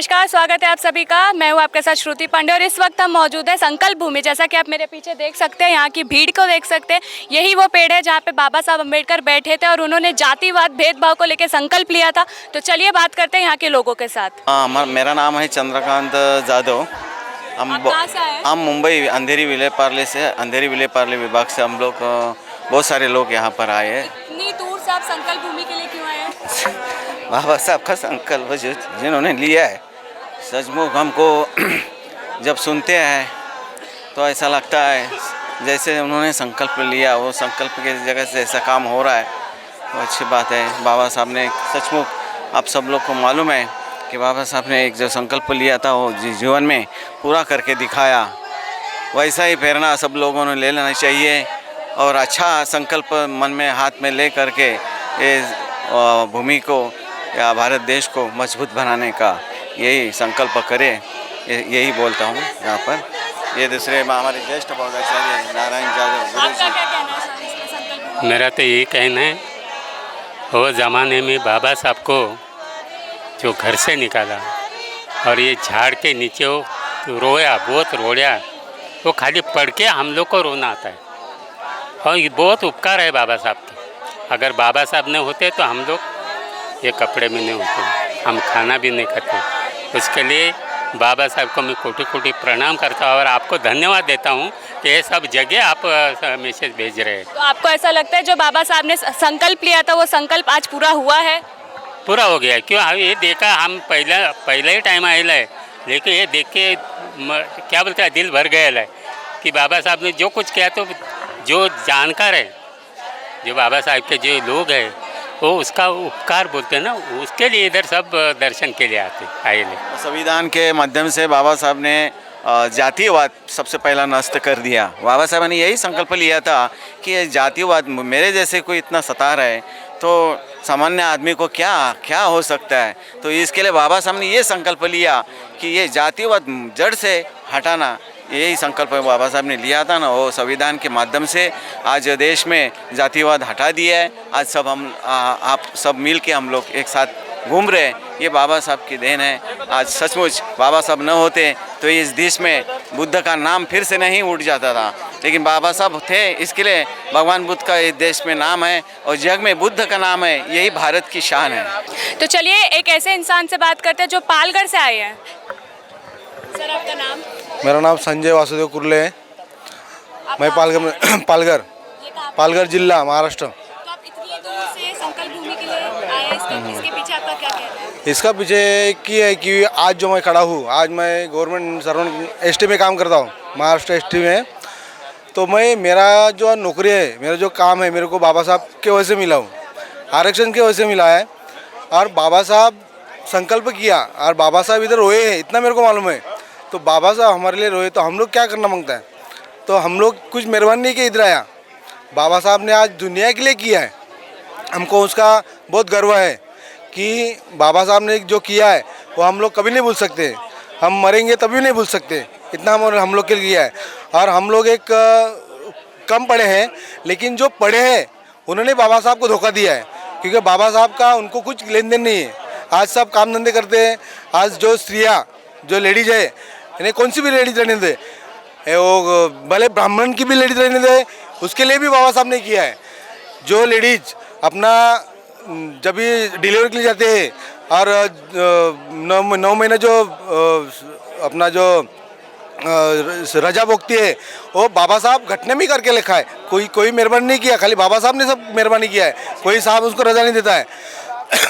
नमस्कार, स्वागत है आप सभी का। मैं हूं आपके साथ श्रुति पांडे और इस वक्त हम मौजूद है संकल्प भूमि। जैसा कि आप मेरे पीछे देख सकते हैं, यहाँ की भीड़ को देख सकते हैं। यही वो पेड़ है जहाँ पे बाबा साहब अम्बेडकर बैठे थे और उन्होंने जातिवाद भेदभाव को लेकर संकल्प लिया था। तो चलिए बात करते हैं यहाँ के लोगों के साथ। मेरा नाम है चंद्रकांत जाधव। आप कहाँ से आए हैं? हम मुंबई अंधेरी विलेपार्ले से, अंधेरी विलेपार्ले विभाग से हम लोग बहुत सारे लोग यहाँ पर आए हैं। इतनी दूर से आप संकल्प भूमि के लिए क्यों आए हैं? बाबा साहब का संकल्प जिन्होंने लिया है, सचमुच हमको जब सुनते हैं तो ऐसा लगता है जैसे उन्होंने संकल्प लिया, वो संकल्प की जगह से ऐसा काम हो रहा है तो अच्छी बात है। बाबा साहब ने सचमुच, आप सब लोग को मालूम है कि बाबा साहब ने एक जो संकल्प लिया था वो जीवन में पूरा करके दिखाया। वैसा ही प्रेरणा सब लोगों ने ले लेना चाहिए और अच्छा संकल्प मन में हाथ में ले करके ये भूमि को या भारत देश को मजबूत बनाने का यही संकल्प करें, यही बोलता हूँ यहाँ पर। ये दूसरे हमारे ज्येष्ठ पौधाचार्य नारायण जादव गुरु आपका जी। क्या कहना है सर इसमें संकल्प भूमि? मेरा तो यही कहना है, वो ज़माने में बाबा साहब को जो घर से निकाला और ये झाड़ के नीचे वो रोया, बहुत रोया, वो खाली पढ़ के हम लोग को रोना आता है। और ये बहुत उपकार है बाबा साहब के। अगर बाबा साहब नहीं होते तो हम लोग ये कपड़े में नहीं होते, हम खाना भी नहीं खाते। उसके लिए बाबा साहब को मैं कोटि कोटि प्रणाम करता हूँ और आपको धन्यवाद देता हूँ कि ये सब जगह आप मैसेज भेज रहे हैं। तो आपको ऐसा लगता है जो बाबा साहब ने संकल्प लिया था वो संकल्प आज पूरा हुआ है? पूरा हो गया। क्यों? ये देखा हम पहले ही टाइम आएला है, लेकिन ये देख के क्या बोलते हैं, दिल भर गया है कि बाबा साहब ने जो कुछ किया। तो जो जानकार है, जो बाबा साहब के जो लोग हैं, वो उसका उपकार बोलते हैं ना, उसके लिए इधर सब दर्शन के लिए आए। संविधान के माध्यम से बाबा साहब ने जातिवाद सबसे पहला नष्ट कर दिया। बाबा साहब ने यही संकल्प लिया था कि ये जातिवाद मेरे जैसे कोई इतना सता रहा है तो सामान्य आदमी को क्या क्या हो सकता है। तो इसके लिए बाबा साहब ने ये संकल्प लिया कि ये जातिवाद जड़ से हटाना, यही संकल्प बाबा साहब ने लिया था ना, वो संविधान के माध्यम से आज देश में जातिवाद हटा दिया है। आज सब आप सब मिल के हम लोग एक साथ घूम रहे हैं, ये बाबा साहब की देन है। आज सचमुच बाबा साहब न होते तो इस देश में बुद्ध का नाम फिर से नहीं उठ जाता था, लेकिन बाबा साहब थे, इसके लिए भगवान बुद्ध का इस देश में नाम है और जग में बुद्ध का नाम है। यही भारत की शान है। तो चलिए एक ऐसे इंसान से बात करते हैं जो पालघर से आए हैं। सर आपका नाम? मेरा नाम संजय वासुदेव कुर्ले है। मैं पालघर जिला महाराष्ट्र। तो आप इतनी दूर से संकल्प भूमि के लिए आए हैं, इसके पीछे आपका क्या कहना है? इसका पीछे की है कि आज जो मैं खड़ा हूँ, आज मैं गवर्नमेंट सर्वेंट एसटी में काम करता हूँ, महाराष्ट्र एसटी में। तो मेरा जो नौकरी है, मेरा जो काम है, मेरे को बाबा साहब के वजह से मिला हूँ, आरक्षण के वजह से मिला है। और बाबा साहब संकल्प किया और बाबा साहब इधर रोए हैं, इतना मेरे को मालूम है। तो बाबा साहब हमारे लिए रोए तो हम लोग क्या करना मांगता है? तो हम लोग कुछ मेहरबानी नहीं के इधर आया। बाबा साहब ने आज दुनिया के लिए किया है, हमको उसका बहुत गर्व है कि बाबा साहब ने जो किया है वो हम लोग कभी नहीं भूल सकते। हम मरेंगे तभी नहीं भूल सकते, इतना हम लोग के लिए किया है। और हम लोग एक कम पढ़े हैं, लेकिन जो पढ़े हैं उन्होंने बाबा साहब को धोखा दिया है, क्योंकि बाबा साहब का उनको कुछ लेन देन नहीं है। आज सब काम धंधे करते हैं। आज जो स्त्रियाँ, जो लेडीज़ है, यानी कौन सी भी लेडीज रहने दे, वो भले ब्राह्मण की भी लेडीज रहने दे, उसके लिए भी बाबा साहब ने किया है। जो लेडीज अपना जब भी डिलीवरी के लिए जाते हैं और 9 महीने जो अपना जो रजा भोगती है, वो बाबा साहब घटने में करके लिखा है। कोई मेहरबानी नहीं किया, खाली बाबा साहब ने सब मेहरबानी किया है। कोई साहब उसको रजा नहीं देता है।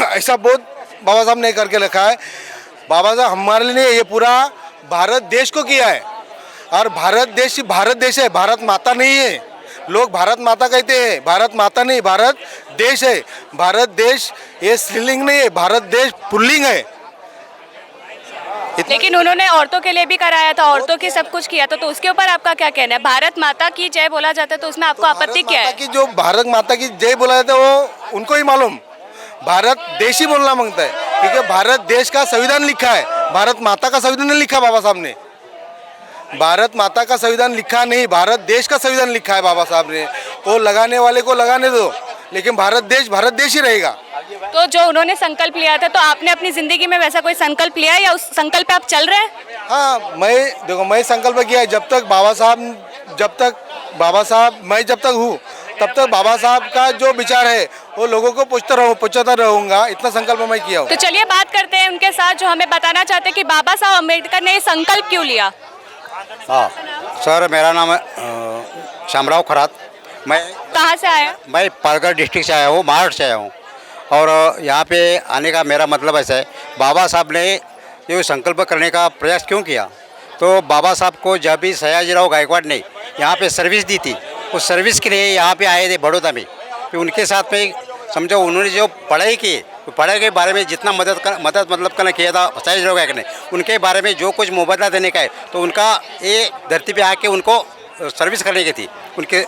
ऐसा बहुत बाबा साहब ने करके लिखा है। बाबा साहब हमारे लिए ये पूरा भारत देश को किया है। और भारत देश है, भारत माता नहीं है। लोग भारत माता कहते हैं, भारत माता नहीं, भारत देश है। भारत देश ये स्त्रीलिंग नहीं है, भारत देश पुल्लिंग है। लेकिन उन्होंने औरतों के लिए भी कराया था, औरतों की सब कुछ किया था, तो उसके ऊपर आपका क्या कहना है? भारत माता की जय बोला जाता है तो उसमें आपको आपत्ति क्या है? कि जो भारत माता की जय बोला जाता है वो उनको ही मालूम। भारत देश ही बोलना मांगता है, क्योंकि भारत देश का संविधान लिखा है, भारत माता का संविधान नहीं लिखा बाबा साहब ने। भारत माता का संविधान लिखा नहीं, भारत देश का संविधान लिखा है बाबा साहब ने। वो लगाने वाले को लगाने दो, लेकिन भारत देश ही रहेगा। तो जो उन्होंने संकल्प लिया था, तो आपने अपनी ज़िंदगी में वैसा कोई संकल्प लिया है या उस संकल्प पे आप चल रहे हैं? हाँ, मैं संकल्प किया है, जब तक मैं जब तक हूँ तब तक बाबा साहब का जो विचार है वो लोगों को पूछता रहूँगा, इतना संकल्प मैं किया हूँ। तो चलिए बात करते हैं उनके साथ, जो हमें बताना चाहते हैं कि बाबा साहब अम्बेडकर ने ये संकल्प क्यों लिया। हाँ सर, मेरा नाम है शामराव खरात। मैं कहाँ से आए हैं? मैं पालघर डिस्ट्रिक्ट से आया हूँ, महाराष्ट्र से आया हूँ। और यहाँ पे आने का मेरा मतलब ऐसा है, बाबा साहब ने ये संकल्प करने का प्रयास क्यों किया। तो बाबा साहब को जब भी सयाजीराव गायकवाड़ ने यहाँ पे सर्विस दी थी, उस सर्विस के लिए यहाँ पे आए थे बड़ौदा में। फिर उनके साथ में समझो उन्होंने जो पढ़ाई की, तो पढ़ाई के बारे में जितना मदद मतलब करना किया था सयाजीराव गायकवाड़ ने, उनके बारे में जो कुछ मुबादला देने का है, तो उनका ये धरती पे आके उनको सर्विस करने की थी उनके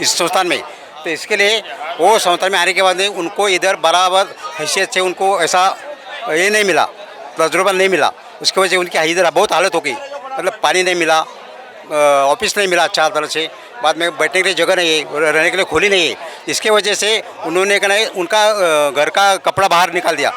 इस संस्थान में। तो इसके लिए वो संस्थान में आने के बाद उनको इधर बराबर हैसियत से उनको ऐसा ये नहीं मिला, तजुर्बा नहीं मिला। उसकी वजह से उनकी इधर बहुत हालत हो गई, मतलब पानी नहीं मिला, ऑफिस नहीं मिला अच्छा तरह से, बाद में बैठने के लिए जगह नहीं है, रहने के लिए खोली नहीं है। इसके वजह से उन्होंने कहना उनका घर का कपड़ा बाहर निकाल दिया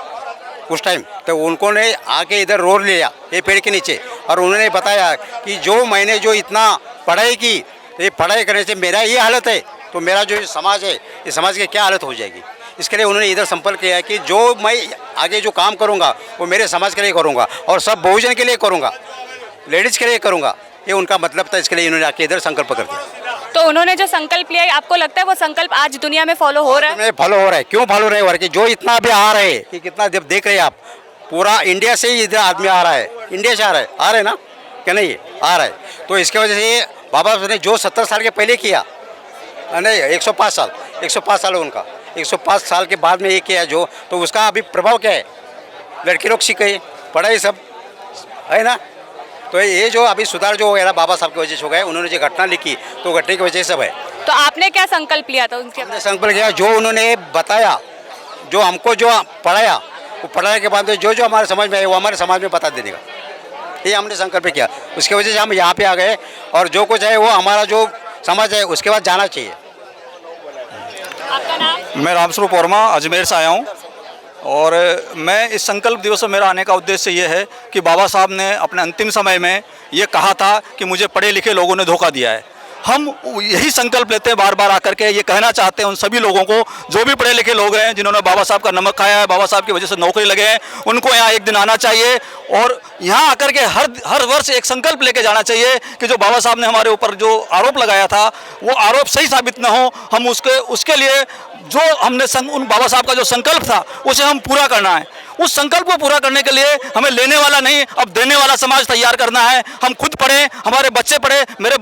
उस टाइम। तो उनको ने आके इधर रोड लिया ये पेड़ के नीचे, और उन्होंने बताया कि जो मैंने जो इतना पढ़ाई की, ये पढ़ाई करने से मेरा ये हालत है, तो मेरा जो समाज है, इस समाज की क्या हालत हो जाएगी। इसके लिए उन्होंने इधर संपर्क किया कि जो मैं आगे जो काम करूँगा वो मेरे समाज के लिए करूँगा और सब बहुजन के लिए करूँगा, लेडीज़ के लिए करूँगा, ये उनका मतलब था। इसके लिए इन्होंने आके इधर संकल्प कर दिया। तो उन्होंने जो संकल्प लिया है, आपको लगता है वो संकल्प आज दुनिया में फॉलो हो रहा है? फॉलो हो रहा है। क्यों फॉलो रहे हो रहा है कि जो इतना अभी आ रहे हैं कि कितना जब देख रहे हैं आप, पूरा इंडिया से ही इधर आदमी आ रहा है, इंडिया से आ रहा है ना, क्या नहीं आ रहा है। तो इसके वजह से बाबा साहब ने जो 70 साल के पहले किया, नहीं 105 साल है उनका, 105 साल के बाद में ये किया जो, तो उसका अभी प्रभाव क्या है, लड़के लोग सीखे, पढ़ाई सब है ना। तो ये जो अभी सुधार जो हो गया ना बाबा साहब की वजह से हो गया, उन्होंने जो घटना लिखी तो घटने की वजह से सब है। तो आपने क्या संकल्प लिया था उनके? हमने संकल्प किया जो उन्होंने बताया, जो हमको जो पढ़ाया, वो पढ़ाने के बाद जो जो हमारे समझ में आए वो हमारे समाज में बता देने का, ये हमने संकल्प किया। उसकी वजह से हम यहाँ पे आ गए, और जो कुछ है वो हमारा जो समाज है उसके बाद जाना चाहिए। आपका नाम? मैं रामस्वरूप वर्मा अजमेर से आया हूँ, और मैं इस संकल्प दिवस में मेरा आने का उद्देश्य ये है कि बाबा साहब ने अपने अंतिम समय में ये कहा था कि मुझे पढ़े लिखे लोगों ने धोखा दिया है। हम यही संकल्प लेते हैं बार बार आकर के, ये कहना चाहते हैं उन सभी लोगों को जो भी पढ़े लिखे लोग हैं, जिन्होंने बाबा साहब का नमक खाया है, बाबा साहब की वजह से नौकरी लगे हैं, उनको यहाँ एक दिन आना चाहिए और यहाँ आकर के हर वर्ष एक संकल्प लेके जाना चाहिए कि जो बाबा साहब ने हमारे ऊपर जो आरोप लगाया था वो आरोप सही साबित न हो। हम उसके लिए जो हमने उन बाबा साहब का जो संकल्प था उसे हम पूरा करना है। उस संकल्प को पूरा करने के लिए हमें लेने वाला नहीं, अब देने वाला समाज तैयार करना है। हम खुद पढ़ें, हमारे बच्चे पढ़े, मेरी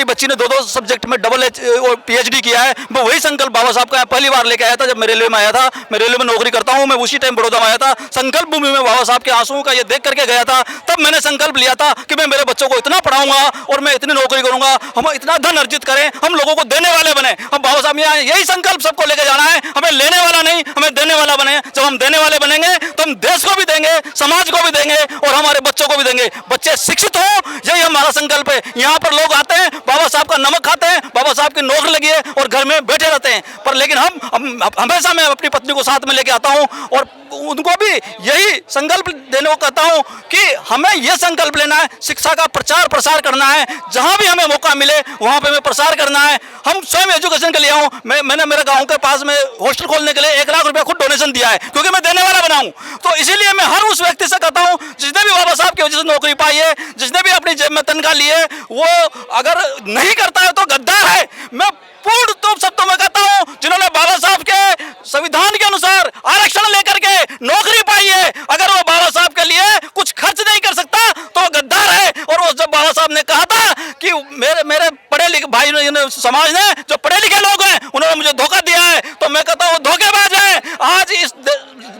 बच्ची ने 2 सब्जेक्ट में PhD किया है। मैं वही संकल्प बाबा साहब का पहली बार लेके आया था जब मैं रेलवे में आया था। मैं रेलवे में नौकरी करता हूँ, मैं उसी टाइम बड़ौदा में आया था। संकल्प भूमि में बाबा साहब के आंसुओं का ये देख करके गया था। तब मैंने संकल्प लिया था कि मैं मेरे बच्चों को इतना पढ़ाऊंगा और मैं इतनी नौकरी करूंगा, हम इतना धन अर्जित करें, हम लोगों को देने वाले बने। हम बाबा साहब यहाँ यही संकल्प सबको लेके जाना है, हमें लेने वाला नहीं, हमें देने वाला बने। जब हम देने वाले बनेंगे तो हम देश को भी देंगे, समाज को भी देंगे और हमारे बच्चों को भी देंगे। बच्चे शिक्षित हो, यही हमारा संकल्प है। यहाँ पर लोग आते हैं, बाबा साहब का नमक खाते हैं, बाबा साहब की नौकरी लगी है और घर में बैठे रहते हैं। पर लेकिन हम हमेशा मैं अपनी पत्नी को साथ में लेके आता हूँ और उनको भी यही संकल्प देने को कहता हूँ कि हमें यह संकल्प लेना है, शिक्षा का प्रचार प्रसार करना है। जहाँ भी हमें मौका मिले वहाँ पे हमें प्रसार करना है। हम स्वयं एजुकेशन के लिए आऊँ, मैंने मेरे गाँव के पास में हॉस्टल खोलने के लिए 1 लाख रुपया खुद डोनेशन दिया है, क्योंकि मैं देने वाला बनाऊँ। तो इसीलिए मैं हर उस व्यक्ति से कहता हूँ जिसने भी बाबा साहब की वजह से नौकरी पाई है, जिसने भी अपनी जेब में तनख्वाह ली है, वो अगर नहीं करता है तो गद्दार है। मैं पूर्ण रूप शब्दों में कहता हूँ जिन्होंने बाबा साहब के संविधान के अनुसार आरक्षण लेकर के नौकरी पाई है, अगर वो बाबा साहब के लिए कुछ खर्च नहीं कर सकता तो गद्दार है। और वो जब बाबा साहब ने कहा था कि मेरे पढ़े लिखे भाई समाज ने जो पढ़े लिखे लोग हैं उन्होंने मुझे धोखा दिया है, तो मैं कहता हूँ धोखेबाज है। आज इस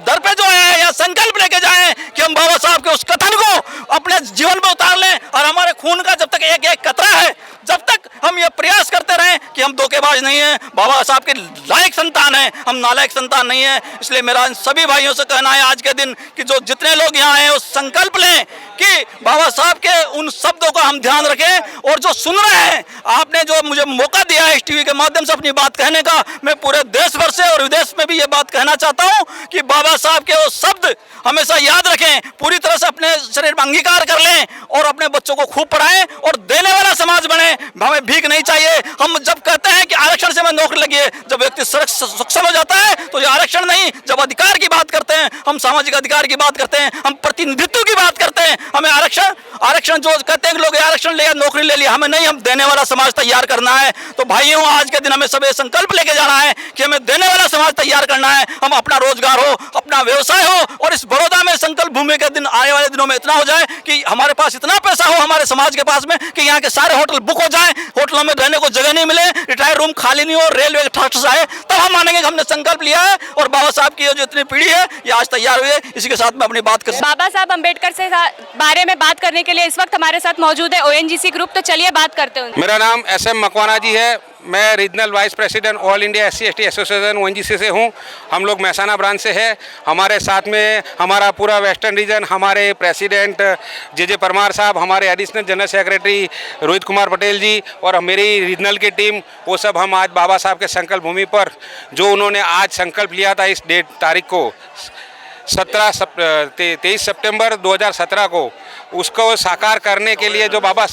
दर पे जो है या संकल्प लेके जाएं कि हम बाबा साहब के उस कथन को अपने जीवन में उतार लें, और हमारे खून का जब तक एक एक कतरा है, जब तक हम ये प्रयास करते रहें कि हम धोखेबाज नहीं हैं, बाबा साहब के लायक संतान हैं, हैं, हम नालायक संतान नहीं हैं। इसलिए मेरा इन सभी भाइयों से कहना है आज के दिन कि जो जितने लोग यहाँ हैं वो संकल्प लें कि बाबा साहब के उन शब्दों का हम ध्यान रखें। और जो सुन रहे हैं, आपने जो मुझे मौका दिया है इस टीवी के माध्यम से अपनी बात कहने का, मैं पूरे देश भर से और विदेश में भी ये बात कहना चाहता हूँ कि बाबा साहब के वो शब्द हमेशा याद रखें, पूरी तरह से अपने शरीर में अंगीकार कर लें और अपने बच्चों को खूब पढ़ाएं और देने वाला समाज बने। हमें भीख नहीं चाहिए। हम जब कहते हैं कि आरक्षण से हमें नौकरी लगी है, जब व्यक्ति सक्षम हो जाता है तो ये आरक्षण नहीं, जब अधिकार की बात करते हैं, हम सामाजिक अधिकार की बात करते हैं, हम प्रतिनिधित्व की बात करते हैं, हमें आरक्षण जो कहते हैं लोग आरक्षण ले नौकरी ले लिया, हमें नहीं, हम देने वाला समाज तैयार करना है। तो भाइयों, आज के दिन हमें सब ये संकल्प लेके जाना है कि हमें देने वाला समाज तैयार करना है। हम अपना रोजगार हो, अपना व्यवसाय हो और इस बड़ौदा में संकल्प भूमि के दिन आने वाले दिनों में इतना हो जाए कि हमारे पास इतना पैसा हो हमारे समाज के पास में कि यहाँ के सारे होटल बुक हो जाए, होटलों में रहने को जगह नहीं मिले, रिटायर रूम खाली नहीं हो, रेलवे ट्रस्ट आए, तब हम मानेंगे कि हमने संकल्प लिया है और बाबा साहब की जो इतनी पीढ़ी है ये आज तैयार हुई है। इसी के साथ मैं अपनी बात कर बाबा साहब अम्बेडकर से बारे में बात करने के लिए इस वक्त हमारे साथ मौजूद है ओएनजीसी ग्रुप। तो चलिए बात करते हैं। मेरा नाम SM मकवाना जी है। मैं regional vice president all India SC/ST association ONGC से हूँ। हम लोग महसाना ब्रांच से है। हमारे साथ में हमारा पूरा वेस्टर्न रीजन, हमारे प्रेसिडेंट JJ परमार साहब, हमारे additional general secretary Rohit Kumar Patel ji और मेरी रीजनल की टीम, वो सब हम आज बाबा साहब के संकल्प भूमि पर जो उन्होंने आज संकल्प लिया था इस तारीख को 23 सितंबर 2017 को, उसको साकार करने के लिए जो बाबा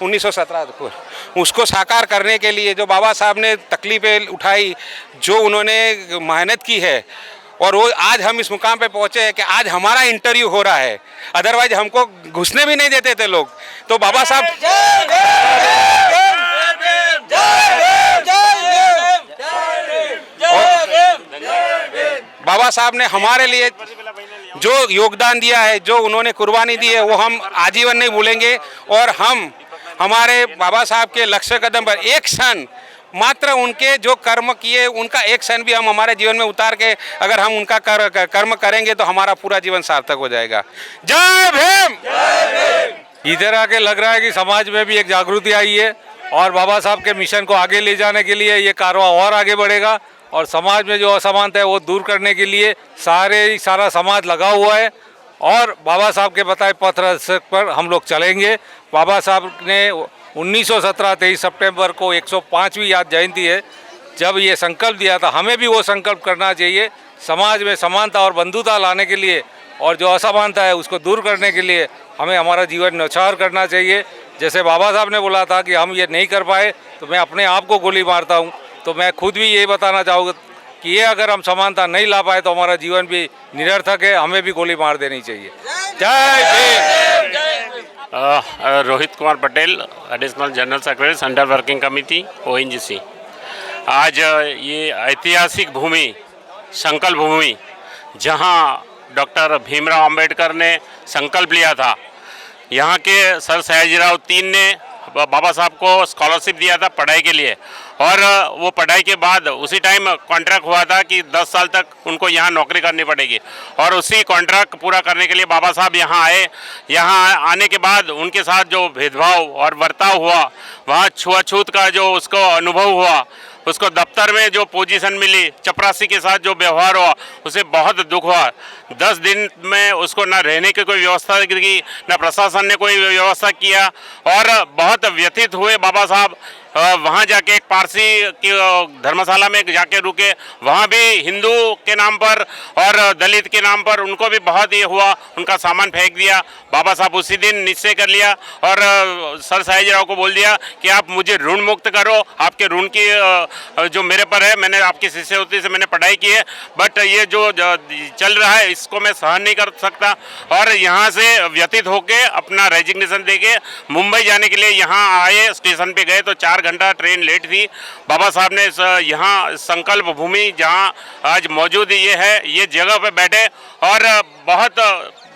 1917 को उसको साकार करने के लिए जो बाबा साहब ने तकलीफ़ें उठाई, जो उन्होंने मेहनत की है, और वो आज हम इस मुकाम पे पहुँचे हैं कि आज हमारा इंटरव्यू हो रहा है। अदरवाइज हमको घुसने भी नहीं देते थे लोग। तो बाबा साहब बाबा साहब ने हमारे लिए जो योगदान दिया है, जो उन्होंने कुर्बानी दी है, वो हम आजीवन नहीं भूलेंगे। और हम हमारे बाबा साहब के लक्ष्य कदम पर एक क्षण मात्र उनके जो कर्म किए, उनका एक क्षण भी हम हमारे जीवन में उतार के अगर हम उनका कर्म करेंगे तो हमारा पूरा जीवन सार्थक हो जाएगा। जय भीम। इधर आके लग रहा है कि समाज में भी एक जागृति आई है और बाबा साहब के मिशन को आगे ले जाने के लिए ये कारवां और आगे बढ़ेगा और समाज में जो असमानता है वो दूर करने के लिए सारा समाज लगा हुआ है और बाबा साहब के बताए पथ पर हम लोग चलेंगे। बाबा साहब ने 1917 23 सितंबर को 105वीं याद जयंती है, जब ये संकल्प दिया था, हमें भी वो संकल्प करना चाहिए समाज में समानता और बंधुता लाने के लिए, और जो असमानता है उसको दूर करने के लिए हमें हमारा जीवन न्यौछावर करना चाहिए। जैसे बाबा साहब ने बोला था कि हम ये नहीं कर पाए तो मैं अपने आप को गोली मारता हूँ, तो मैं खुद भी ये बताना चाहूँगा कि ये अगर हम समानता नहीं ला पाए तो हमारा जीवन भी निरर्थक है, हमें भी गोली मार देनी चाहिए। जय Bhim. Rohit Kumar Patel, additional general secretary central working committee ONGC। आज ये ऐतिहासिक भूमि, संकल्प भूमि, जहाँ डॉक्टर भीमराव अंबेडकर ने संकल्प लिया था, यहाँ के सर सयाजीराव 3 ने बाबा साहब को स्कॉलरशिप दिया था पढ़ाई के लिए, और वो पढ़ाई के बाद उसी टाइम कॉन्ट्रैक्ट हुआ था कि 10 साल तक उनको यहाँ नौकरी करनी पड़ेगी, और उसी कॉन्ट्रैक्ट पूरा करने के लिए बाबा साहब यहाँ आए। यहाँ आने के बाद उनके साथ जो भेदभाव और बर्ताव हुआ, वहाँ छुआछूत का जो उसको अनुभव हुआ, उसको दफ्तर में जो पोजीशन मिली, चपरासी के साथ जो व्यवहार हुआ, उसे बहुत दुख हुआ। 10 दिन में उसको न रहने की कोई व्यवस्था की, न प्रशासन ने कोई व्यवस्था किया, और बहुत व्यथित हुए बाबा साहब। वहाँ जाके एक पारसी की धर्मशाला में जाके रुके, वहाँ भी हिंदू के नाम पर और दलित के नाम पर उनको भी बहुत ये हुआ, उनका सामान फेंक दिया। बाबा साहब उसी दिन निश्चय कर लिया और सर सयाजीराव को बोल दिया कि आप मुझे ऋण मुक्त करो, आपके ऋण की जो मेरे पर है, मैंने आपकी शिष्यवृत्ति से मैंने पढ़ाई की है, बट ये जो चल रहा है इसको मैं सहन नहीं कर सकता। और यहाँ से व्यतीत होके अपना रेजिग्नेशन देके मुंबई जाने के लिए यहाँ आए, स्टेशन पे गए तो 4 घंटा ट्रेन लेट थी। बाबा साहब ने यहाँ संकल्प भूमि जहाँ आज मौजूद ये है, ये जगह पे बैठे और बहुत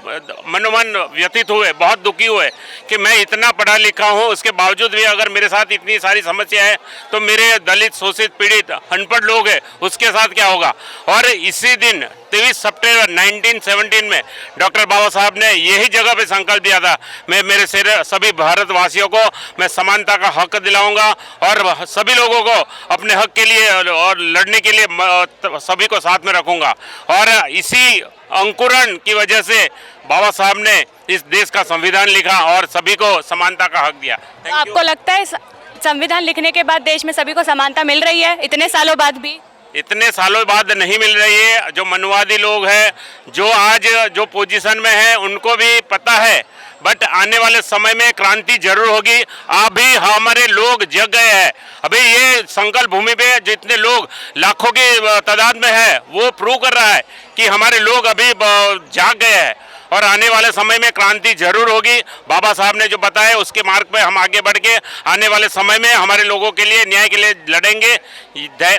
मनोमन व्यतीत हुए, बहुत दुखी हुए कि मैं इतना पढ़ा लिखा हूँ, उसके बावजूद भी अगर मेरे साथ इतनी सारी समस्या है तो मेरे दलित, शोषित, पीड़ित, अनपढ़ लोग हैं उसके साथ क्या होगा। और इसी दिन 23 सितंबर 1917 में डॉक्टर बाबा साहब ने यही जगह पे संकल्प दिया था, मैं मेरे सभी भारतवासियों को मैं समानता का हक दिलाऊंगा और सभी लोगों को अपने हक के लिए और लड़ने के लिए सभी को साथ में रखूंगा। और इसी अंकुरण की वजह से बाबा साहब ने इस देश का संविधान लिखा और सभी को समानता का हक दिया। तो आपको लगता है संविधान लिखने के बाद देश में सभी को समानता मिल रही है इतने सालों बाद भी? इतने सालों बाद नहीं मिल रही है। जो मनुवादी लोग हैं, जो आज जो पोजीशन में हैं, उनको भी पता है, बट आने वाले समय में क्रांति जरूर होगी। अभी हमारे लोग जग गए हैं। अभी ये संकल्प भूमि पे जितने लोग लाखों की तादाद में है वो प्रूव कर रहा है कि हमारे लोग अभी जाग गए हैं और आने वाले समय में क्रांति जरूर होगी। बाबा साहब ने जो बताया उसके मार्ग पे हम आगे बढ़ के आने वाले समय में हमारे लोगों के लिए, न्याय के लिए लड़ेंगे।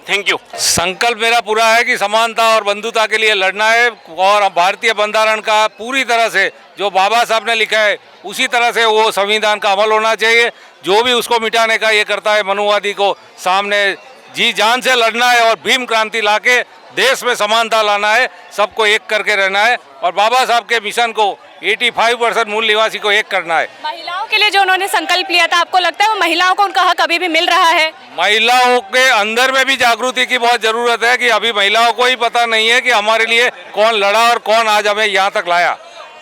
Thank you. संकल्प मेरा पूरा है कि समानता और बंधुता के लिए लड़ना है और भारतीय बंधारण का पूरी तरह से जो बाबा साहब ने लिखा है उसी तरह से वो संविधान का अमल होना चाहिए। जो भी उसको मिटाने का ये करता है, मनुवादी को सामने जी जान से लड़ना है और भीम क्रांति लाके देश में समानता लाना है, सबको एक करके रहना है और बाबा साहब के मिशन को 85% मूल निवासी को एक करना है। महिलाओं के लिए जो उन्होंने संकल्प लिया था, आपको लगता है वो महिलाओं को उनका हक अभी भी मिल रहा है? महिलाओं के अंदर में भी जागृति की बहुत ज़रूरत है कि अभी महिलाओं को ही पता नहीं है कि हमारे लिए कौन लड़ा और कौन आज हमें यहाँ तक लाया,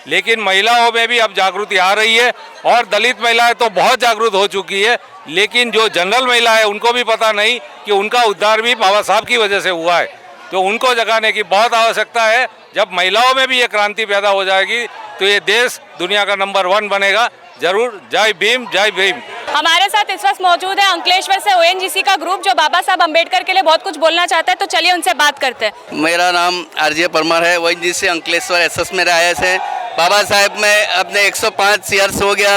लेकिन महिलाओं में भी अब जागृति आ रही है और दलित महिलाएं तो बहुत जागरूक हो चुकी है, लेकिन जो जनरल महिला है उनको भी पता नहीं कि उनका उद्धार भी बाबा साहब की वजह से हुआ है। तो उनको जगाने की बहुत आवश्यकता है। जब महिलाओं में भी ये क्रांति पैदा हो जाएगी तो ये देश दुनिया का नंबर 1 बनेगा जरूर। जय भीम, जय भीम। हमारे साथ इस वक्त मौजूद है अंकलेश्वर से ओएनजीसी का ग्रुप जो बाबा साहब अम्बेडकर के लिए बहुत कुछ बोलना चाहता है, तो चलिए उनसे बात करते हैं। मेरा नाम आरजे परमार है, ओएनजीसी अंकलेश्वर एसएस में रहा है। बाबा साहब में अपने 105 ईयर्स हो गया।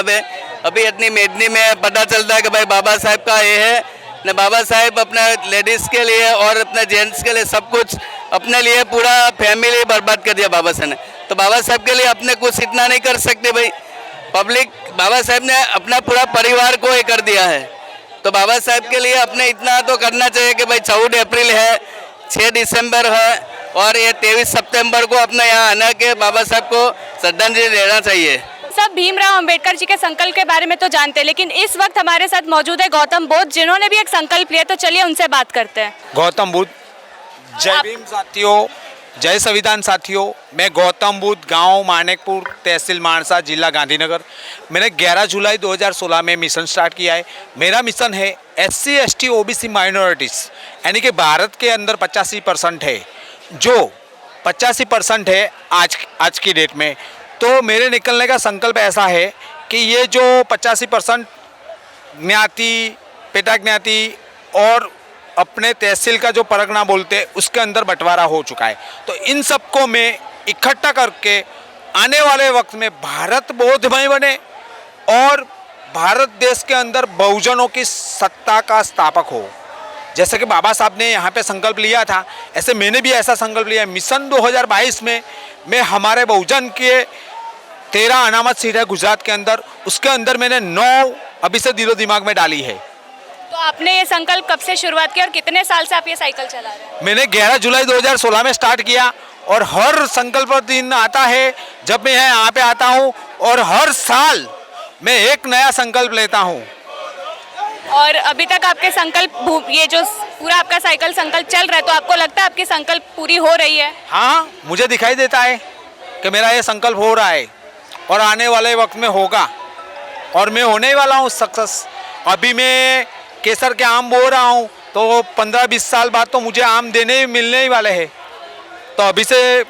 अभी इतनी मेडनी में पता चलता है कि भाई बाबा साहब का ये है न। बाबा साहब अपने लेडीज़ के लिए और अपने जेंट्स के लिए सब कुछ अपने लिए पूरा फैमिली बर्बाद कर दिया बाबा साहब ने। तो बाबा साहब के लिए अपने कुछ इतना नहीं कर सकते भाई, पब्लिक बाबा साहब ने अपना पूरा परिवार को ये कर दिया है। तो बाबा साहब के लिए अपने इतना तो करना चाहिए कि भाई 14 अप्रैल है, 6 दिसंबर है और ये 23 सितंबर को अपने यहाँ आना के बाबा साहब को श्रद्धांजलि देना चाहिए। सब भीमराव अंबेडकर जी के संकल्प के बारे में तो जानते हैं, लेकिन इस वक्त हमारे साथ मौजूद है गौतम बुद्ध जिन्होंने भी एक संकल्प लिया, तो चलिए उनसे बात करते हैं। गौतम बुद्ध। जय भीम साथियों, जय संविधान साथियों। मैं गौतम बुद्ध, गांव मानिकपुर, तहसील मानसा, जिला गांधीनगर। मैंने 11 जुलाई 2016 में मिशन स्टार्ट किया है। मेरा मिशन है SC ST OBC माइनॉरिटीज़, यानी कि भारत के अंदर 85% है, जो 85% है आज की डेट में। तो मेरे निकलने का संकल्प ऐसा है कि ये जो 85% ज्ञाति, पेटा ज्ञाति और अपने तहसील का जो परगना बोलते हैं उसके अंदर बंटवारा हो चुका है। तो इन सबको मैं इकट्ठा करके आने वाले वक्त में भारत बौद्धमय बने और भारत देश के अंदर बहुजनों की सत्ता का स्थापक हो। जैसे कि बाबा साहब ने यहाँ पे संकल्प लिया था, ऐसे मैंने भी ऐसा संकल्प लिया। मिशन 2022 में मैं हमारे बहुजन के 13 अनामत सीट है गुजरात के अंदर, उसके अंदर मैंने 9 अभी से दिलो दिमाग में डाली है। तो आपने ये संकल्प कब से शुरुआत की और कितने साल से आप ये साइकिल चला रहे हैं? मैंने 11 जुलाई 2016 में स्टार्ट किया और हर संकल्प दिन आता है जब मैं यहाँ पे आता हूँ और हर साल मैं एक नया संकल्प लेता हूँ। और अभी तक आपके संकल्प, ये जो पूरा आपका साइकिल संकल्प चल रहा है, तो आपको लगता है आपकी संकल्प पूरी हो रही है? हाँ, मुझे दिखाई देता है कि मेरा ये संकल्प हो रहा है और आने वाले वक्त में होगा और मैं होने ही वाला हूँ सक्सेस। अभी मैं केसर के आम बो रहा हूँ तो 15-20 साल बाद तो मुझे आम मिलने ही वाले हैं। तो अभी से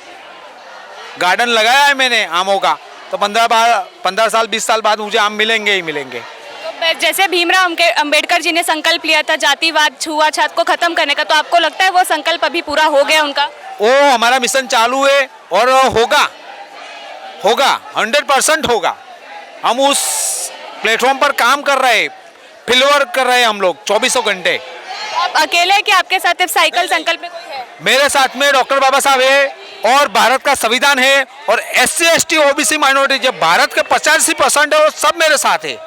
गार्डन लगाया है मैंने आमों का, तो 15 साल 20 साल बाद मुझे आम मिलेंगे ही मिलेंगे। तो जैसे भीमराव अंबेडकर जी ने संकल्प लिया था जातिवाद, छुआछूत को खत्म करने का, तो आपको लगता है वो संकल्प अभी पूरा हो गया उनका? वो हमारा मिशन चालू है और होगा 100% होगा। हम उस प्लेटफॉर्म पर काम कर रहे हैं, फील्ड वर्क कर रहे हैं हम लोग 24 घंटे। आप अकेले कि आपके साथ साइकिल संकल्प में कोई है? मेरे साथ में डॉक्टर बाबा साहब है, और भारत का संविधान है और SC ST OBC माइनॉरिटी, जब भारत के 85% है वो सब मेरे साथ है,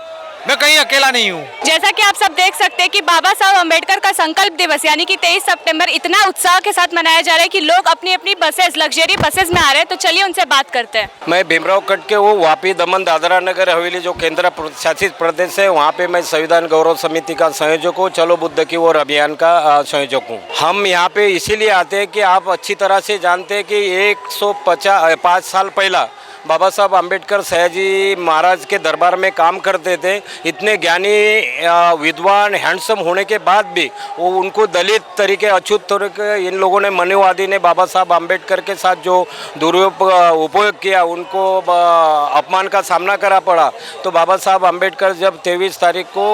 मैं कहीं अकेला नहीं हूँ। जैसा कि आप सब देख सकते हैं कि बाबा साहब अम्बेडकर का संकल्प दिवस यानी कि 23 सितंबर इतना उत्साह के साथ मनाया जा रहा है कि लोग अपनी अपनी बसेस, लग्जरी बसेस में आ रहे हैं। तो चलिए उनसे बात करते हैं। मैं भीमराव कट के हूँ, वापी, दमन, दादरा नगर हवेली जो केंद्र शासित प्रदेश है, वहाँ पे मैं संविधान गौरव समिति का संयोजक हूँ, चलो बुद्ध की ओर अभियान का संयोजक हूँ। हम यहाँ पे इसीलिए आते हैं कि आप अच्छी तरह से जानते हैं कि 105 साल पहला बाबा साहब अम्बेडकर सयाजी महाराज के दरबार में काम करते थे। इतने ज्ञानी, विद्वान, हैंडसम होने के बाद भी वो उनको दलित तरीके, अछूत तरीके इन लोगों ने, मनुवादी ने बाबा साहब अम्बेडकर के साथ जो दुरुपयोग किया, उनको अपमान का सामना करा पड़ा। तो बाबा साहब अम्बेडकर जब 23 तारीख को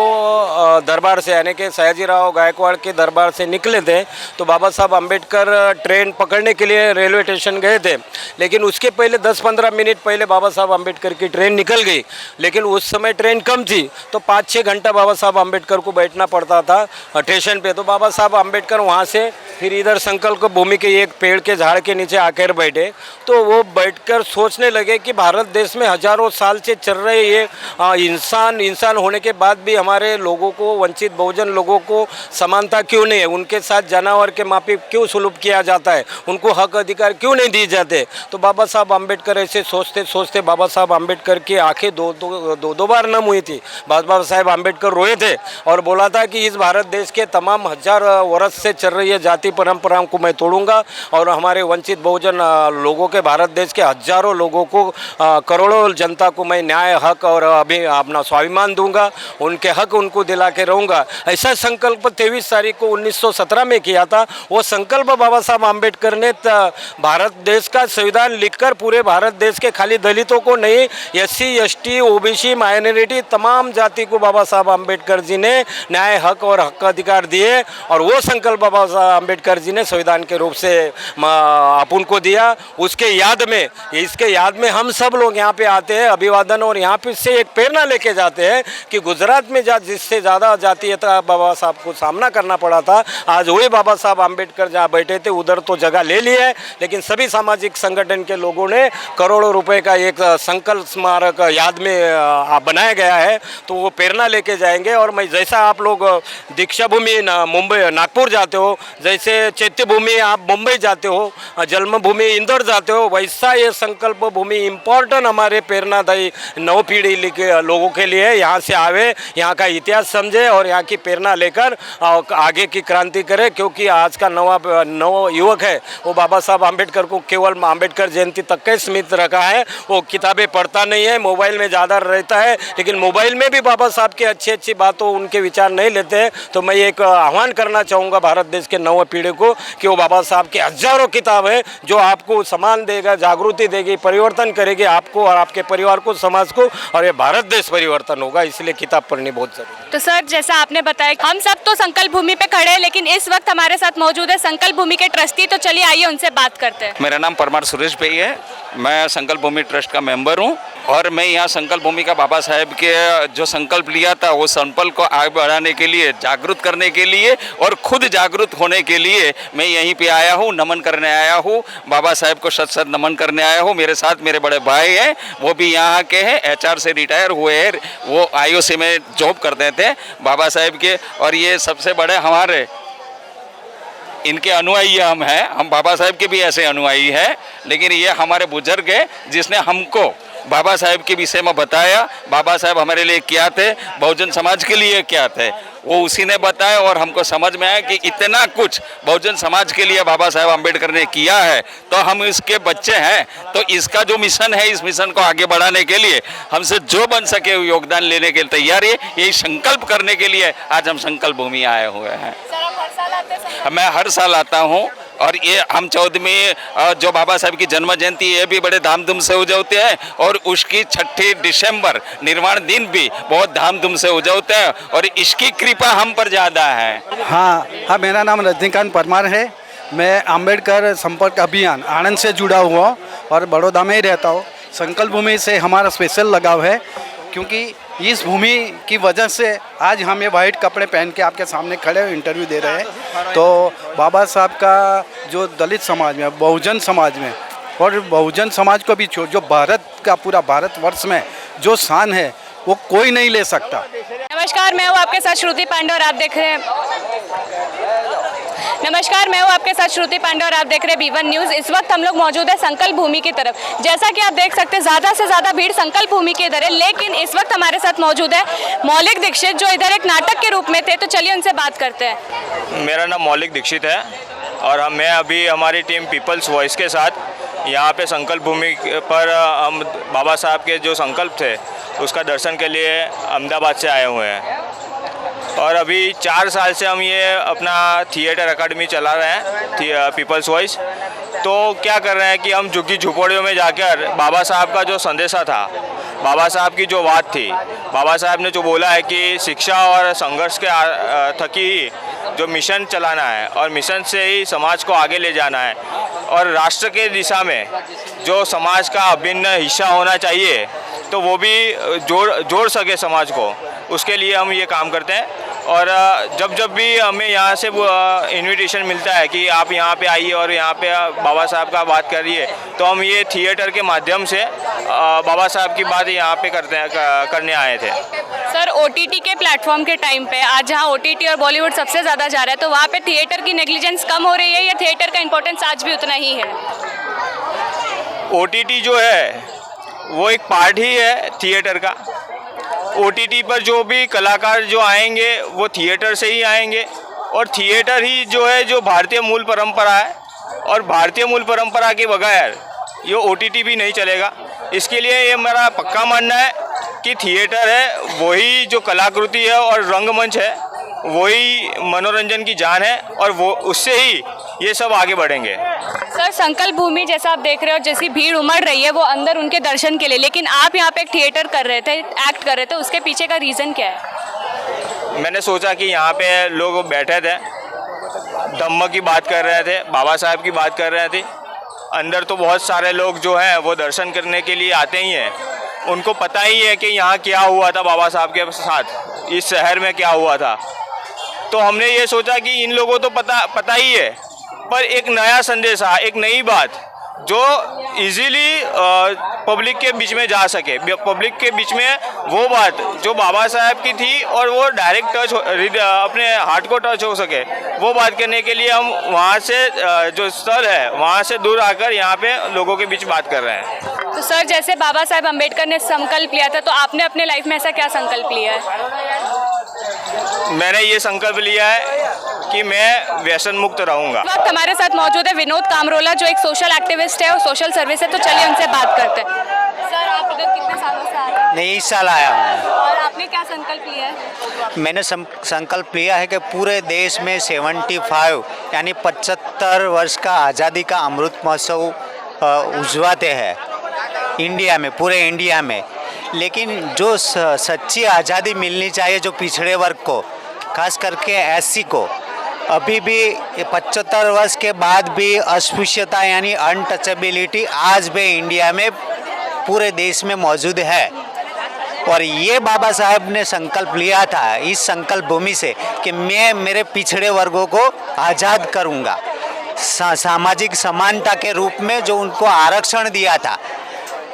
दरबार से यानी कि सयाजीराव गायकवाड़ के दरबार से निकले थे, तो बाबा साहब अम्बेडकर ट्रेन पकड़ने के लिए रेलवे स्टेशन गए थे। लेकिन उसके पहले 10-15 मिनट पहले बाबा साहब अम्बेडकर की ट्रेन निकल गई। लेकिन उस समय ट्रेन कम थी, तो 5-6 घंटा बाबा साहब अम्बेडकर को बैठना पड़ता था स्टेशन पे। तो बाबा साहब अम्बेडकर वहाँ से फिर इधर संकल्प भूमि के एक पेड़ के झाड़ के नीचे आकर बैठे। तो वो बैठकर सोचने लगे कि भारत देश में हजारों साल से चल रहे ये इंसान होने के बाद भी हमारे लोगों को, वंचित बहुजन लोगों को समानता क्यों नहीं है, उनके साथ जानवर के माफी क्यों सुलभ किया जाता है, उनको हक अधिकार क्यों नहीं दिए जाते। तो बाबा साहब अम्बेडकर ऐसे सोचते बाबा साहब अम्बेडकर की आंखें दो बार नम हुई थी। बाबा साहब अम्बेडकर रोए थे और बोला था कि इस भारत देश के तमाम 1000 वर्ष से चल रही है जाति परंपराओं को मैं तोड़ूंगा और हमारे वंचित बहुजन लोगों के, भारत देश के हजारों लोगों को, करोड़ों जनता को मैं न्याय, हक और अभी अपना स्वाभिमान दूंगा, उनके हक उनको दिला के रहूँगा। ऐसा संकल्प 23 तारीख को 1917 में किया था। वो संकल्प बाबा साहब अम्बेडकर ने भारत देश का संविधान लिखकर पूरे भारत देश के, खाली दलितों को नहीं, SC ST OBC माइनॉरिटी तमाम जाति को बाबा साहब अम्बेडकर जी ने न्याय, हक और हक अधिकार दिए। और वो संकल्प बाबा साहब अम्बेडकर जी ने संविधान के रूप से अपन को दिया। उसके याद में, इसके याद में हम सब लोग यहाँ पे आते हैं, अभिवादन, और यहाँ पे से एक प्रेरणा लेके जाते हैं कि गुजरात में जिससे ज़्यादा जातीयता बाबा साहब को सामना करना पड़ा था, आज वही बाबा साहब अम्बेडकर जहाँ बैठे थे उधर तो जगह ले ली है। लेकिन सभी सामाजिक संगठन के लोगों ने करोड़ों रुपए का एक संकल्प स्मारक याद में बनाया गया है। तो वो प्रेरणा लेके जाएंगे। और मैं, जैसा आप लोग दीक्षा भूमि मुंबई, नागपुर जाते हो, जैसे चैत्य भूमि आप मुंबई जाते हो, जन्मभूमि इंदौर जाते हो, वैसा ये संकल्प भूमि इम्पोर्टेंट हमारे प्रेरणादायी नव पीढ़ी के लोगों के लिए। यहाँ से आवे, यहाँ का इतिहास समझे और यहाँ की प्रेरणा लेकर आगे की क्रांति करे। क्योंकि आज का नव युवक है वो बाबा साहब अम्बेडकर को केवल अम्बेडकर जयंती तक के सीमित रखा है। वो किताबें पढ़ता नहीं है, मोबाइल में ज़्यादा रहता है। लेकिन मोबाइल में भी बाबा साहब की अच्छी अच्छी बातों, उनके विचार नहीं लेते हैं। तो मैं एक आह्वान करना चाहूँगा भारत देश के नव पीढ़ी को कि वो बाबा साहब की हजारों किताब है जो आपको सम्मान देगा, जागृति देगी, परिवर्तन करेगी आपको और आपके परिवार को, समाज को, और ये भारत देश परिवर्तन होगा। इसलिए किताब पढ़नी बहुत जरूरी है। तो सर, जैसा आपने बताया, हम सब तो संकल्प भूमि पे खड़े हैं, लेकिन इस वक्त हमारे साथ मौजूद है संकल्प भूमि के ट्रस्टी। तो चलिए आइए उनसे बात करते हैं। मेरा नाम परमार सुरेश भाई है, मैं संकल्प भूमि ट्रस्ट का मेंबर हूँ और मैं यहाँ संकल्प भूमि का बाबा साहेब के जो संकल्प लिया था वो संकल्प को आगे बढ़ाने के लिए, जागरूक करने के लिए और खुद जागरूक होने के लिए मैं यहीं पे आया हूँ, नमन करने आया हूँ, बाबा साहेब को सत सत नमन करने आया हूँ। मेरे साथ मेरे बड़े भाई हैं, वो भी यहाँ के हैं, HR से रिटायर हुए हैं, वो IOC में जॉब करते थे बाबा साहेब के। और ये सबसे बड़े हमारे इनके अनुयायी हम हैं, हम बाबा साहेब के भी ऐसे अनुयायी हैं। लेकिन ये हमारे बुजुर्ग है जिसने हमको बाबा साहेब के विषय में बताया, बाबा साहेब हमारे लिए क्या थे, बहुजन समाज के लिए क्या थे, वो उसी ने बताया। और हमको समझ में आया कि इतना कुछ बहुजन समाज के लिए बाबा साहेब अम्बेडकर ने किया है, तो हम इसके बच्चे हैं। तो इसका जो मिशन है, इस मिशन को आगे बढ़ाने के लिए हमसे जो बन सके योगदान लेने के लिए तैयार है। यही संकल्प करने के लिए आज हम संकल्प भूमि आए हुए हैं। मैं हर साल आता हूँ और ये हम 14वीं जो बाबा साहब की जन्म जयंती ये भी बड़े धामधूम से उजवते हैं और उसकी 6 दिसंबर निर्वाण दिन भी बहुत धामधूम से उजवते हैं और इसकी कृपा हम पर ज़्यादा है। हाँ, मेरा नाम रजनीकांत परमार है। मैं अम्बेडकर संपर्क अभियान आनंद से जुड़ा हुआ हूँ और बड़ौदा में ही रहता हूँ। संकल्प भूमि से हमारा स्पेशल लगाव है क्योंकि इस भूमि की वजह से आज हम ये वाइट कपड़े पहन के आपके सामने खड़े हुए इंटरव्यू दे रहे हैं। तो बाबा साहब का जो दलित समाज में, बहुजन समाज में और बहुजन समाज को भी जो भारत का पूरा भारतवर्ष में जो शान है वो कोई नहीं ले सकता। नमस्कार, मैं हूँ आपके साथ श्रुति पांडे और आप देख रहे हैं B1 न्यूज़। इस वक्त हम लोग मौजूद है संकल्प भूमि की तरफ। जैसा कि आप देख सकते हैं ज़्यादा से ज़्यादा भीड़ संकल्प भूमि की इधर है, लेकिन इस वक्त हमारे साथ मौजूद है मौलिक दीक्षित जो इधर एक नाटक के रूप में थे। तो चलिए उनसे बात करते हैं। मेरा नाम मौलिक दीक्षित है और मैं अभी हमारी टीम पीपल्स वॉइस के साथ यहाँ पे संकल्प भूमि पर हम बाबा साहब के जो संकल्प थे उसका दर्शन के लिए अहमदाबाद से आए हुए हैं। और अभी 4 साल से हम ये अपना थिएटर अकेडमी चला रहे हैं पीपल्स वॉइस। तो क्या कर रहे हैं कि हम झुग्गी झुपड़ियों में जाकर बाबा साहब का जो संदेशा था, बाबा साहब की जो बात थी, बाबा साहब ने जो बोला है कि शिक्षा और संघर्ष के थकी ही जो मिशन चलाना है और मिशन से ही समाज को आगे ले जाना है और राष्ट्र के दिशा में जो समाज का अभिन्न हिस्सा होना चाहिए तो वो भी जोड़ सके समाज को, उसके लिए हम ये काम करते हैं। और जब भी हमें यहाँ से इनविटेशन मिलता है कि आप यहाँ पे आइए और यहाँ पे बाबा साहब का बात करिए, तो हम ये थिएटर के माध्यम से बाबा साहब की बात यहाँ पे करने आए थे। सर, OTT के प्लेटफॉर्म के टाइम पे आज जहाँ OTT और बॉलीवुड सबसे ज़्यादा जा रहा है, तो वहाँ पे थिएटर की नेग्लिजेंस कम हो रही है या थिएटर का इम्पोर्टेंस आज भी उतना ही है? OTT जो है वो एक पार्ट ही है थिएटर का। OTT पर जो भी कलाकार जो आएंगे वो थिएटर से ही आएंगे और थिएटर ही जो है जो भारतीय मूल परंपरा है और भारतीय मूल परंपरा के बगैर ये OTT भी नहीं चलेगा। इसके लिए ये मेरा पक्का मानना है कि थिएटर है वही जो कलाकृति है और रंगमंच है वही मनोरंजन की जान है और वो उससे ही ये सब आगे बढ़ेंगे। सर, संकल्प भूमि जैसा आप देख रहे हो, जैसी भीड़ उमड़ रही है वो अंदर उनके दर्शन के लिए, लेकिन आप यहाँ पे एक थिएटर कर रहे थे, एक्ट कर रहे थे, उसके पीछे का रीज़न क्या है? मैंने सोचा कि यहाँ पे लोग बैठे थे, धम्म की बात कर रहे थे, बाबा साहब की बात कर रहे थे। अंदर तो बहुत सारे लोग जो हैं वो दर्शन करने के लिए आते ही हैं, उनको पता ही है कि यहाँ क्या हुआ था बाबा साहब के साथ, इस शहर में क्या हुआ था। तो हमने ये सोचा कि इन लोगों को तो पता ही है, पर एक नया संदेश, एक नई बात जो इजीली पब्लिक के बीच में जा सके, पब्लिक के बीच में वो बात जो बाबा साहब की थी और वो डायरेक्ट टच अपने हार्ट को टच हो सके, वो बात करने के लिए हम वहाँ से जो स्थल है वहाँ से दूर आकर यहाँ पे लोगों के बीच बात कर रहे हैं। तो सर, जैसे बाबा साहब अम्बेडकर ने संकल्प लिया था, तो आपने अपने लाइफ में ऐसा क्या संकल्प लिया है? मैंने ये संकल्प लिया है कि मैं व्यसन मुक्त रहूँगा। इस वक्त हमारे साथ मौजूद है विनोद कामरोला जो एक सोशल एक्टिविस्ट है और सोशल सर्विस है। तो चलिए उनसे बात करते हैं। सर, आप इधर कितने सालों से आ रहे हैं? नहीं, इस साल आया हूँ। और आपने क्या संकल्प लिया है? मैंने संकल्प लिया है कि पूरे देश में 75 यानी 75 वर्ष का आज़ादी का अमृत महोत्सव उजवाते हैं इंडिया में, पूरे इंडिया में। लेकिन जो सच्ची आज़ादी मिलनी चाहिए जो पिछड़े वर्ग को, खास करके SC को, अभी भी 75 वर्ष के बाद भी अस्पृश्यता यानी अनटचेबिलिटी आज भी इंडिया में पूरे देश में मौजूद है। और ये बाबा साहब ने संकल्प लिया था इस संकल्प भूमि से कि मैं मेरे पिछड़े वर्गों को आज़ाद करूँगा, सामाजिक समानता के रूप में जो उनको आरक्षण दिया था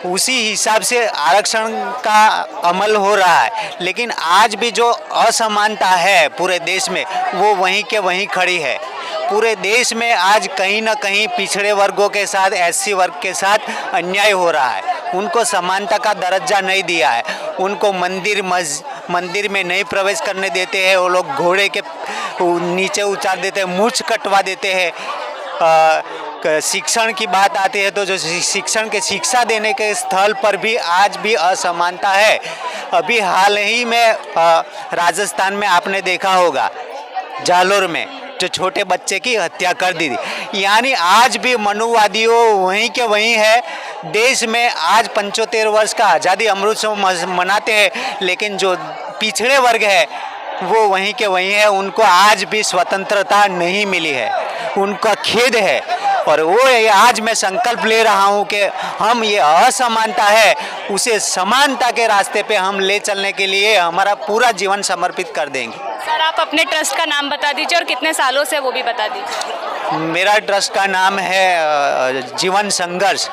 उसी हिसाब से आरक्षण का अमल हो रहा है। लेकिन आज भी जो असमानता है पूरे देश में वो वहीं के वहीं खड़ी है। पूरे देश में आज कहीं ना कहीं पिछड़े वर्गों के साथ, SC वर्ग के साथ अन्याय हो रहा है। उनको समानता का दर्जा नहीं दिया है, उनको मंदिर में नहीं प्रवेश करने देते हैं, वो लोग घोड़े के नीचे उतार देते हैं, मूंछ कटवा देते हैं। शिक्षण की बात आती है तो जो शिक्षण के शिक्षा देने के स्थल पर भी आज भी असमानता है। अभी हाल ही में राजस्थान में आपने देखा होगा जालोर में जो छोटे बच्चे की हत्या कर दी थी। यानी आज भी मनुवादियों वहीं के वहीं है। देश में आज 75 वर्ष का आज़ादी अमृत मनाते हैं, लेकिन जो पिछड़े वर्ग है वो वहीं के वहीं है। उनको आज भी स्वतंत्रता नहीं मिली है, उनका खेद है। और वो आज मैं संकल्प ले रहा हूँ कि हम ये असमानता है उसे समानता के रास्ते पे हम ले चलने के लिए हमारा पूरा जीवन समर्पित कर देंगे। सर, आप अपने ट्रस्ट का नाम बता दीजिए और कितने सालों से वो भी बता दीजिए। मेरा ट्रस्ट का नाम है जीवन संघर्ष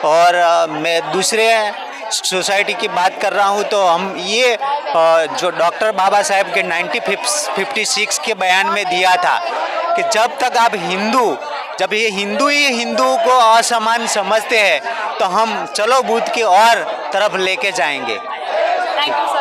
और मैं दूसरे सोसाइटी की बात कर रहा हूँ तो हम ये जो डॉक्टर बाबा साहेब के 1956 के बयान में दिया था कि जब तक आप जब ये हिंदू ही हिंदू को असमान समझते हैं तो हम चलो बुद्ध की और तरफ लेके जाएंगे। Thank you sir.